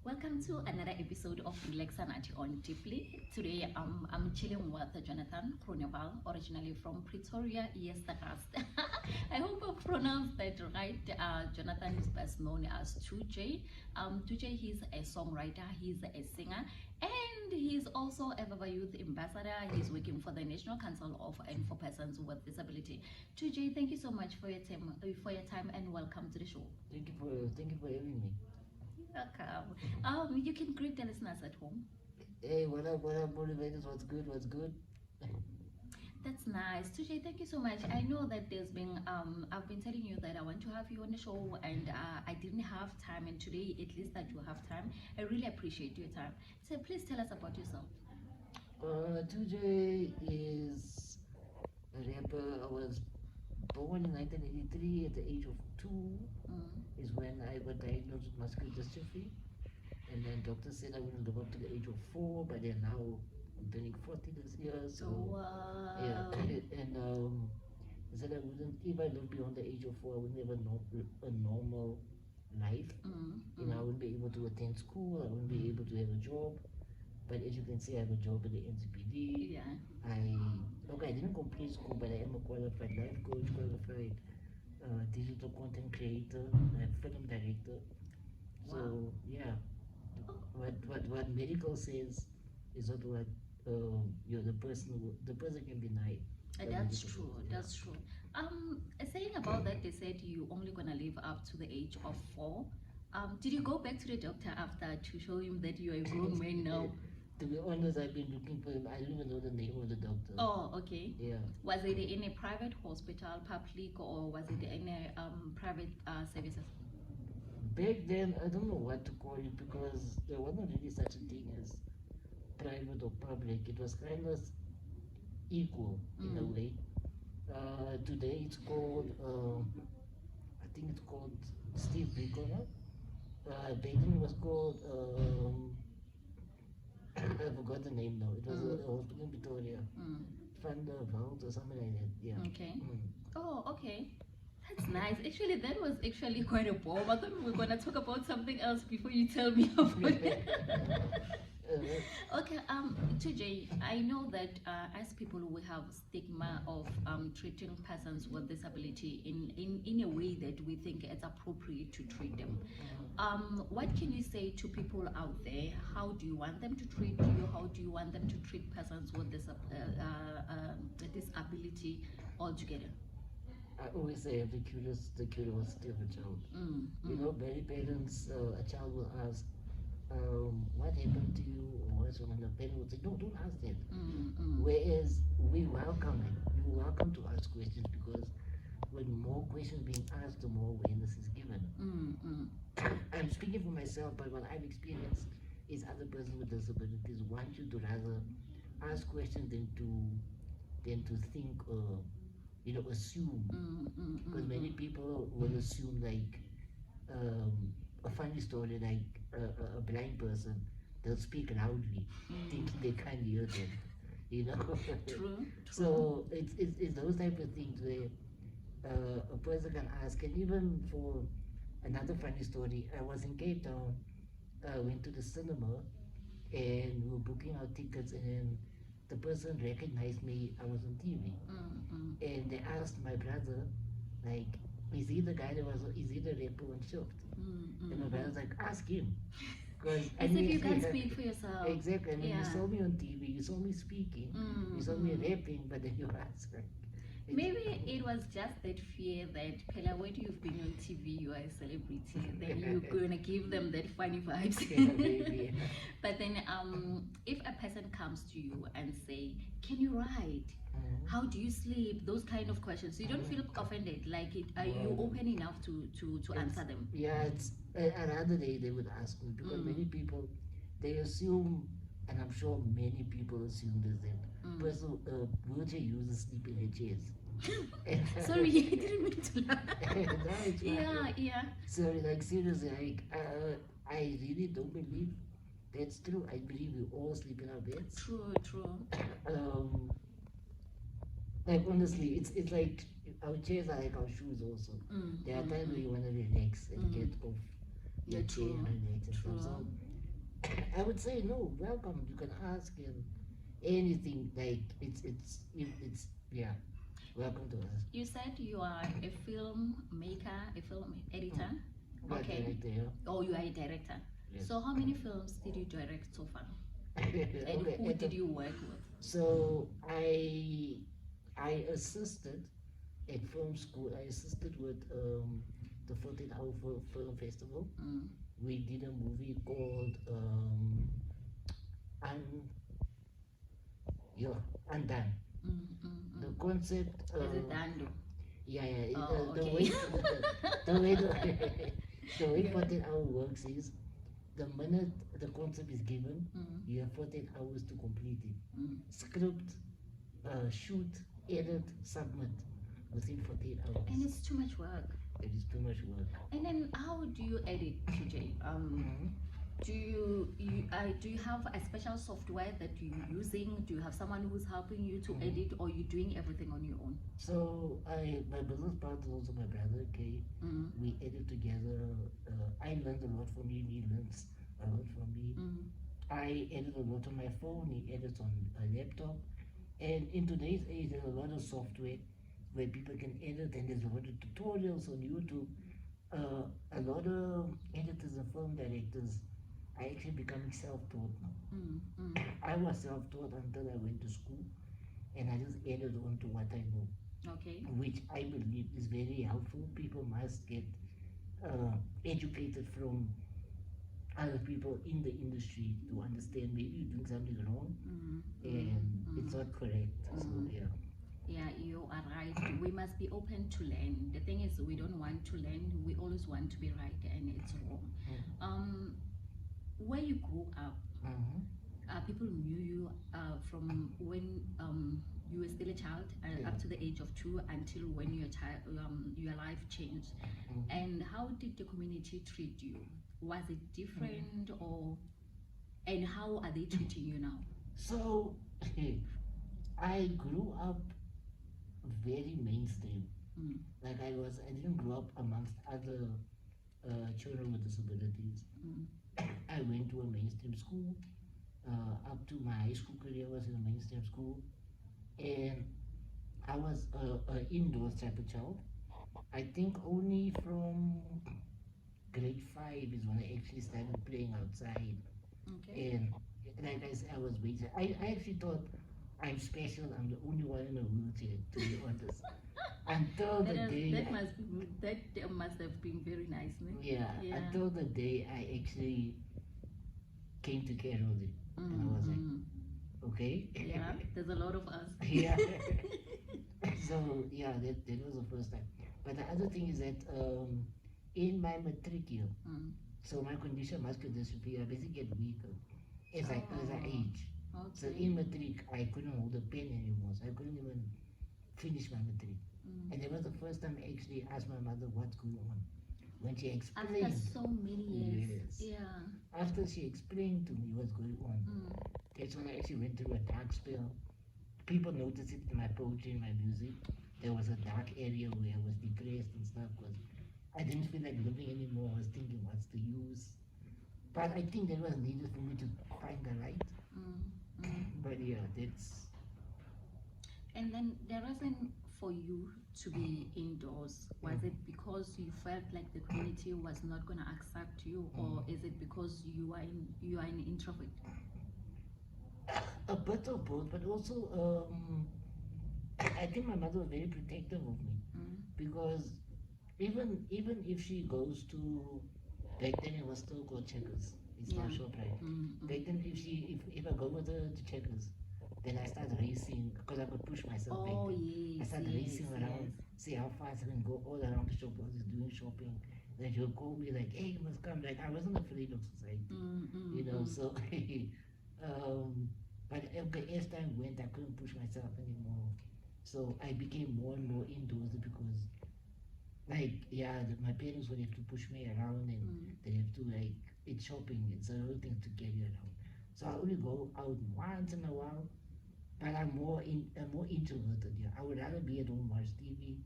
Welcome to another episode of Relax and Nathi on Deeply. Today I'm chilling with Jonathan Kroneval, originally from Pretoria, Yestergast. I hope I pronounced that right. Jonathan is best known as 2J. 2J, he's a songwriter, he's a singer, and he's also a Vava Youth Ambassador. He's working for the National Council of and for Persons with Disability. 2J, thank you so much for your time and welcome to the show. Thank you for having me. Welcome. You can greet the listeners at home. Hey, what up, motivators? What's good? That's nice. Tujay, thank you so much. I know that there's been, I've been telling you that I want to have you on the show and I didn't have time, and today at least that you have time. I really appreciate your time. So please tell us about yourself. 2J is a rapper. I was born in 1983 at the age of 2 is when I got diagnosed with muscular dystrophy, and then doctors said I wouldn't live up to the age of 4, but they're now turning 40 this year, so yeah. And they said I wouldn't, if I lived beyond the age of 4, I wouldn't have a normal life. You know, I wouldn't be able to attend school, I wouldn't be able to have a job. But as you can see, I have a job at the NCPD. Yeah. I didn't complete school, but I am a qualified life coach, qualified digital content creator, film director. Wow. So yeah, what medical says is not what the person can deny. That's true. That's true. Saying about that, they said you only gonna live up to the age of 4. Did you go back to the doctor after to show him that you are a grown man now? To be honest, I've been looking for him. I don't even know the name of the doctor. Oh, okay. Yeah. Was it in a private hospital, public, or was it in a private services? Back then, I don't know what to call it because there wasn't really such a thing as private or public. It was kind of equal in a way. Today it's called, I think it's called Steve Biko. Back then it was called, I forgot the name now. It was a hospital in Pretoria. Vault or something like that. Yeah. Okay. Oh, okay. That's nice. Actually, that was actually quite a bomb. I thought we were gonna talk about something else before you tell me about it. Okay, 2J, I know that as people we have stigma of treating persons with disability in a way that we think it's appropriate to treat them. What can you say to people out there? How do you want them to treat you? How do you want them to treat persons with disability altogether? I always say the curiosity of a child. You know, many parents, a child will ask, what happened to you, or what's wrong, and the parent will say, no, don't ask that. Whereas we welcome it. You're welcome to ask questions because when more questions being asked, the more awareness is given. I'm speaking for myself, but what I've experienced is other persons with disabilities want you to rather ask questions than to think or assume. Because many people will assume like a funny story, like a blind person, they'll speak loudly, thinking they can't hear them, you know. True. So it's those type of things where a person can ask. And even for another funny story, I was in Cape Town, went to the cinema, and we were booking our tickets, and then the person recognized me. I was on TV, and they asked my brother, like, is he the rapper on Shift? And my brother's like, ask him. Because As if you can speak for yourself. Exactly. I mean, Yeah. you saw me on TV, you saw me speaking, you saw me rapping, but then you ask. Maybe it was just that fear that, Pella, when you've been on TV, you are a celebrity, then you're going to give them that funny vibes. Yeah, maybe. But then if a person comes to you and say, can you write? How do you sleep? Those kind of questions. You don't feel offended. Like, are you open enough to answer them? Yeah, it's another day they would ask me because many people, they assume, and I'm sure many people assume this, that person wheelchair users sleep in their chairs. Sorry, I didn't mean to laugh. No, Yeah. Sorry, like seriously, like I really don't believe that's true. I believe we all sleep in our beds. True. Like honestly, it's like our chairs are like our shoes also. There are times where you want to relax and get off your chair and relax and stuff. So I would say no, welcome. You can ask him anything. Like it's yeah. Welcome to us. You said you are a film maker, a film editor. Right, Okay. right there. Oh, you are a director. Yes. So how many films did you direct so far? And Okay, who did you work with? So I assisted at film school. I assisted with the 14-hour film festival. Mm. We did a movie called Un, yeah, Undone. The concept. Is it Dando? Yeah, yeah. Oh, The okay. way the way 14-hour works is the minute the concept is given, you have 14 hours to complete it. Script, shoot, edit, submit within 14 hours. And it's too much work. It is too much work. And then how do you edit, TJ? Do you have a special software that you're using? Do you have someone who's helping you to edit, or you doing everything on your own? So my business partner is also my brother. Okay, we edit together. I learned a lot from him. He learns a lot from me. I edit a lot on my phone. He edits on a laptop. And in today's age, there's a lot of software where people can edit, and there's a lot of tutorials on YouTube. A lot of editors and film directors are actually becoming self-taught now. I was self-taught until I went to school, and I just added on to what I know. Okay. Which I believe is very helpful. People must get educated from other people in the industry to understand maybe you're doing something wrong and it's not correct. So yeah. Yeah, you are right. We must be open to learn. The thing is, we don't want to learn. We always want to be right, and it's wrong. Where you grew up, people knew you from when you were still a child, up to the age of 2 until when your life changed. And how did the community treat you? Was it different, and how are they treating you now? So I grew up very mainstream. Like I didn't grow up amongst other children with disabilities. I went to a mainstream school. Up to my high school career, I was in a mainstream school, and I was an indoors type of child. I think only from grade 5 is when I actually started playing outside. Okay. And like I said, I was waiting. I actually thought I'm special. I'm the only one in a wheelchair, to be honest. Until the day that must have been very nice, no? Yeah, until the day I actually came to Carol, and I was like, okay. Yeah, there's a lot of us. Yeah. So yeah, that was the first time. But the other thing is that in my matric year, so my condition muscular dystrophy, I basically get weaker as I age. Okay. So in matric, I couldn't hold a pen anymore. So I couldn't even finish my matric. And that was the first time I actually asked my mother what's going on. When she explained. After so many years. Yes. Yeah. After she explained to me what's going on, that's when I actually went through a dark spell. People noticed it in my poetry and my music. There was a dark area where I was depressed and stuff because I didn't feel like living anymore. I was thinking, what's the use? But I think that was needed for me to find the light. But yeah, that's. And then the reason for you to be indoors, was it because you felt like the community was not going to accept you, or is it because you are an introvert? A bit of both, but also I think my mother was very protective of me because even if she goes to, back then it was still called Checkers. It's not ShopRite. Back then if I go with her to Checkers, then I start racing because I could push myself back. Yes, I start racing around, see how fast I can go all around the shop while she's doing shopping. Then she'll call me like, hey, you must come. Like I wasn't afraid of society, you know. So, but as time went, I couldn't push myself anymore. So I became more and more indoors because, like, my parents would have to push me around and they have to it's shopping. It's a lot of things to carry around. So I only go out once in a while. But I'm more introverted. Yeah, I would rather be at home watch TV